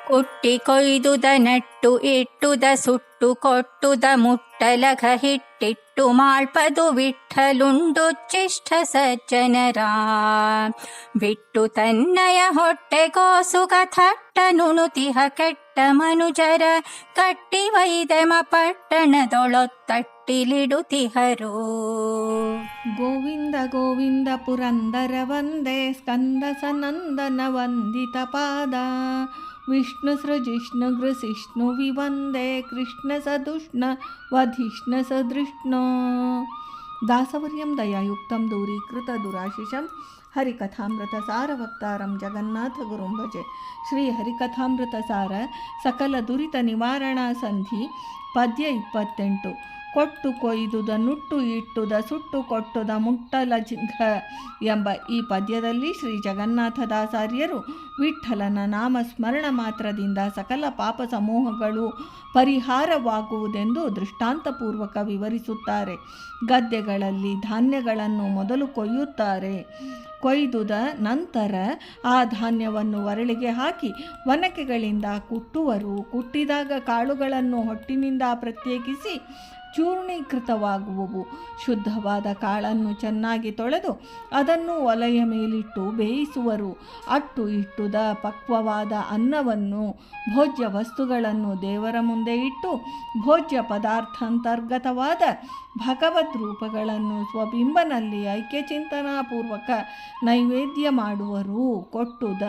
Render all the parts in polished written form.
ಕುಟ್ಟಿ ಕೊಯ್ದುದ nut ಇಟ್ಟುದ ಸುಟ್ಟು ಕೊಟ್ಟುದ ಮುಟ್ಟಲಘ ಹಿಟ್ಟಿಟ್ಟು ಮಾಳ್ಪದು ವಿಠ್ಠಲುಂಡುಚ್ಚಿಷ್ಠ ಸಜ್ಜನರ ಬಿಟ್ಟು ತನ್ನಯ ಹೊಟ್ಟೆಗೋಸುಗ ಥಟ್ಟ ನುಣುತಿಹ ಕೆಟ್ಟ ಮನುಜರ ಕಟ್ಟಿ ವೈದಮ ಪಟ್ಟಣದೊಳೊತ್ತಟ್ಟಿಲಿಡುತಿಹರು. ಗೋವಿಂದ ಗೋವಿಂದ ಪುರಂದರ ವಂದೇ ಸ್ಕಂದ ಸನಂದನ ವಂದಿತ ಪಾದ ವಿಷ್ಣು ಸೃಜಿಷ್ಣು ಗೃಸಿಷ್ಣು ವಿವಂದೇ ಕೃಷ್ಣ ಸದುಷ್ಣ ವಧಿಷ್ಣ ಸದೃಷ್ಣೋ ದಾಸವರ್ಯಂ ದಯಾಯುಕ್ತಂ ದೂರೀಕೃತ ದುರಾಶಿಷಂ ಹರಿಕಥಾಮೃತ ಸಾರ ವಕ್ತಾರಂ ಜಗನ್ನಾಥ ಗುರುಂ ಭಜೆ. ಶ್ರೀ ಹರಿಕಥಾಮೃತ ಸಾರ ಸಕಲ ದುರಿತ ನಿವಾರಣಾ ಸಂಧಿ ಪದ್ಯ 28. ಕೊಟ್ಟು ಕೊಯ್ದುದ ನುಟ್ಟು ಇಟ್ಟುದ ಸುಟ್ಟು ಕೊಟ್ಟುದ ಮುಟ್ಟಲಘ ಎಂಬ ಈ ಪದ್ಯದಲ್ಲಿ ಶ್ರೀ ಜಗನ್ನಾಥದಾಸಾರ್ಯರು ವಿಠ್ಠಲನ ನಾಮ ಸ್ಮರಣ ಮಾತ್ರದಿಂದ ಸಕಲ ಪಾಪ ಸಮೂಹಗಳು ಪರಿಹಾರವಾಗುವುದೆಂದು ದೃಷ್ಟಾಂತಪೂರ್ವಕ ವಿವರಿಸುತ್ತಾರೆ. ಗದ್ದೆಗಳಲ್ಲಿ ಧಾನ್ಯಗಳನ್ನು ಮೊದಲು ಕೊಯ್ಯುತ್ತಾರೆ. ಕೊಯ್ದುದ ನಂತರ ಆ ಧಾನ್ಯವನ್ನು ಒರಳಿಗೆ ಹಾಕಿ ಒನಕೆಗಳಿಂದ ಕುಟ್ಟುವರು. ಕುಟ್ಟಿದಾಗ ಕಾಳುಗಳನ್ನು ಹೊಟ್ಟಿನಿಂದ ಪ್ರತ್ಯೇಕಿಸಿ ಚೂರ್ಣೀಕೃತವಾಗುವವು. ಶುದ್ಧವಾದ ಕಾಳನ್ನು ಚೆನ್ನಾಗಿ ತೊಳೆದು ಅದನ್ನು ಒಲೆಯ ಮೇಲಿಟ್ಟು ಬೇಯಿಸುವರು. ಅಟ್ಟು ಇಟ್ಟುದ ಪಕ್ವವಾದ ಅನ್ನವನ್ನು ಭೋಜ್ಯ ವಸ್ತುಗಳನ್ನು ದೇವರ ಮುಂದೆ ಇಟ್ಟು ಭೋಜ್ಯ ಪದಾರ್ಥಾಂತರ್ಗತವಾದ ಭಗವದ್ ರೂಪಗಳನ್ನು ಸ್ವಬಿಂಬನಲ್ಲಿ ಐಕ್ಯಚಿಂತನಾಪೂರ್ವಕ ನೈವೇದ್ಯ ಮಾಡುವರು. ಕೊಟ್ಟುದ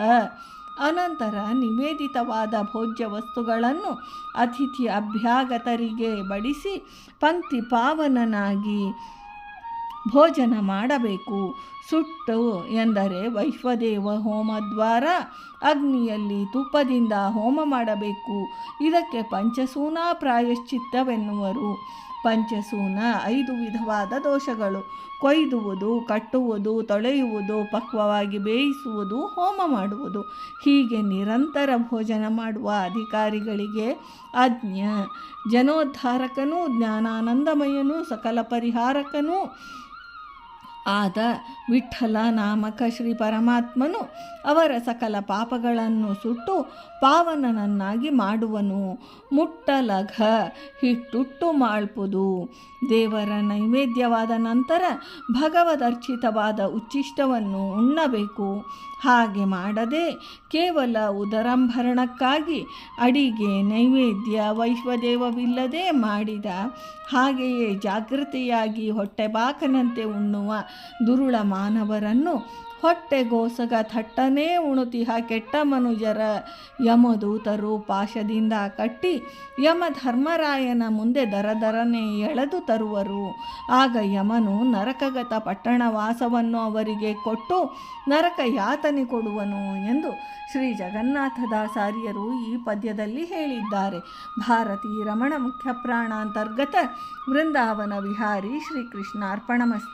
ಅನಂತರ ನಿವೇದಿತವಾದ ಭೋಜ್ಯ ವಸ್ತುಗಳನ್ನು ಅತಿಥಿ ಅಭ್ಯಾಗತರಿಗೆ ಬಡಿಸಿ ಪಂಕ್ತಿ ಪಾವನನಾಗಿ ಭೋಜನ ಮಾಡಬೇಕು. ಸುಟ್ಟು ಎಂದರೆ ವೈಶ್ವದೇವ ಹೋಮದ್ವಾರ ಅಗ್ನಿಯಲ್ಲಿ ತುಪ್ಪದಿಂದ ಹೋಮ ಮಾಡಬೇಕು. ಇದಕ್ಕೆ ಪಂಚಸೂನ ಪ್ರಾಯಶ್ಚಿತ್ತವೆನ್ನುವರು. ಪಂಚಸೂನ 5 ವಿಧವಾದ ದೋಷಗಳು: ಕೊಯ್ದುವುದು, ಕಟ್ಟುವುದು, ತೊಳೆಯುವುದು, ಪಕ್ವವಾಗಿ ಬೇಯಿಸುವುದು, ಹೋಮ ಮಾಡುವುದು. ಹೀಗೆ ನಿರಂತರ ಭೋಜನ ಮಾಡುವ ಅಧಿಕಾರಿಗಳಿಗೆ ಅಜ್ಞ ಜನೋದ್ಧಾರಕನೂ ಜ್ಞಾನಾನಂದಮಯನೂ ಸಕಲ ಪರಿಹಾರಕನೂ ಆದ ವಿಠ್ಠಲ ನಾಮಕ ಶ್ರೀ ಪರಮಾತ್ಮನು ಅವರ ಸಕಲ ಪಾಪಗಳನ್ನು ಸುಟ್ಟು ಪಾವನನನ್ನಾಗಿ ಮಾಡುವನು. ಮುಟ್ಟಲಘ ಹಿಟ್ಟುಟ್ಟು ಮಾಳ್ಪುದು. ದೇವರ ನೈವೇದ್ಯವಾದ ನಂತರ ಭಗವದರ್ಚಿತವಾದ ಉಚ್ಚಿಷ್ಟವನ್ನು ಉಣ್ಣಬೇಕು. ಹಾಗೆ ಮಾಡದೆ ಕೇವಲ ಉದರಂಭರಣಕ್ಕಾಗಿ ಅಡಿಗೆ ನೈವೇದ್ಯ ವೈಶ್ವದೇವವಿಲ್ಲದೆ ಮಾಡಿದ ಹಾಗೆಯೇ ಜಾಗೃತಿಯಾಗಿ ಹೊಟ್ಟೆಬಾಕನಂತೆ ಉಣ್ಣುವ ದುರುಳ ಮಾನವರನ್ನು ಹೊಟ್ಟೆಗೋಸಗ ಥಟ್ಟನೇ ಉಣುತಿಹ ಕೆಟ್ಟ ಮನುಜರ ಯಮದೂತರು ಪಾಶದಿಂದ ಕಟ್ಟಿ ಯಮಧರ್ಮರಾಯನ ಮುಂದೆ ದರದರನೆ ಎಳೆದು ತರುವರು. ಆಗ ಯಮನು ನರಕಗತ ಪಟ್ಟಣವಾಸವನ್ನು ಅವರಿಗೆ ಕೊಟ್ಟು ನರಕ ಯಾತನೆ ಕೊಡುವನು ಎಂದು ಶ್ರೀ ಜಗನ್ನಾಥದಾಸಾರ್ಯರು ಈ ಪದ್ಯದಲ್ಲಿ ಹೇಳಿದ್ದಾರೆ. ಭಾರತೀ ರಮಣ ಮುಖ್ಯ ಪ್ರಾಣಾಂತರ್ಗತ ವೃಂದಾವನ ವಿಹಾರಿ ಶ್ರೀಕೃಷ್ಣ ಅರ್ಪಣಮಸ್ತು.